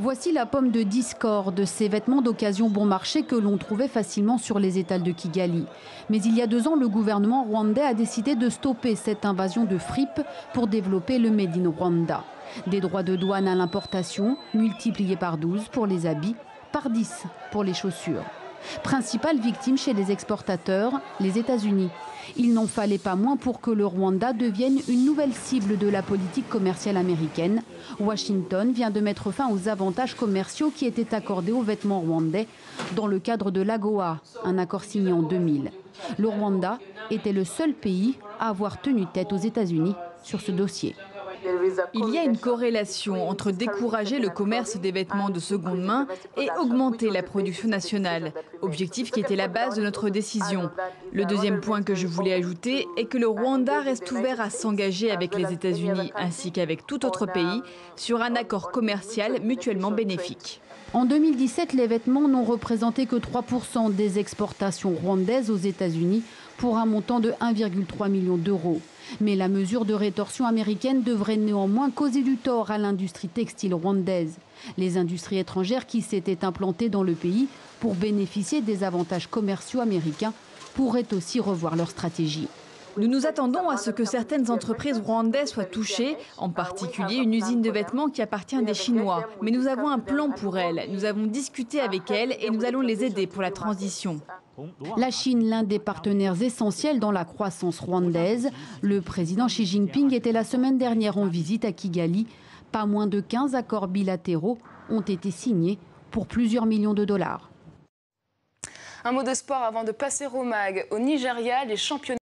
Voici la pomme de discorde, ces vêtements d'occasion bon marché que l'on trouvait facilement sur les étals de Kigali. Mais il y a 2 ans, le gouvernement rwandais a décidé de stopper cette invasion de fripes pour développer le Made in Rwanda. Des droits de douane à l'importation multipliés par 12 pour les habits, par 10 pour les chaussures. Principale victime chez les exportateurs, les États-Unis. Il n'en fallait pas moins pour que le Rwanda devienne une nouvelle cible de la politique commerciale américaine. Washington vient de mettre fin aux avantages commerciaux qui étaient accordés aux vêtements rwandais dans le cadre de l'AGOA, un accord signé en 2000. Le Rwanda était le seul pays à avoir tenu tête aux États-Unis sur ce dossier. Il y a une corrélation entre décourager le commerce des vêtements de seconde main et augmenter la production nationale, objectif qui était la base de notre décision. Le deuxième point que je voulais ajouter est que le Rwanda reste ouvert à s'engager avec les États-Unis ainsi qu'avec tout autre pays sur un accord commercial mutuellement bénéfique. En 2017, les vêtements n'ont représenté que 3% des exportations rwandaises aux États-Unis pour un montant de 1,3 million d'euros. Mais la mesure de rétorsion américaine devrait néanmoins causer du tort à l'industrie textile rwandaise. Les industries étrangères qui s'étaient implantées dans le pays pour bénéficier des avantages commerciaux américains pourraient aussi revoir leur stratégie. Nous nous attendons à ce que certaines entreprises rwandaises soient touchées, en particulier une usine de vêtements qui appartient à des Chinois. Mais nous avons un plan pour elles, nous avons discuté avec elles et nous allons les aider pour la transition. La Chine, l'un des partenaires essentiels dans la croissance rwandaise. Le président Xi Jinping était la semaine dernière en visite à Kigali. Pas moins de 15 accords bilatéraux ont été signés pour plusieurs millions de dollars. Un mot de sport avant de passer au MAG. Au Nigeria, les championnats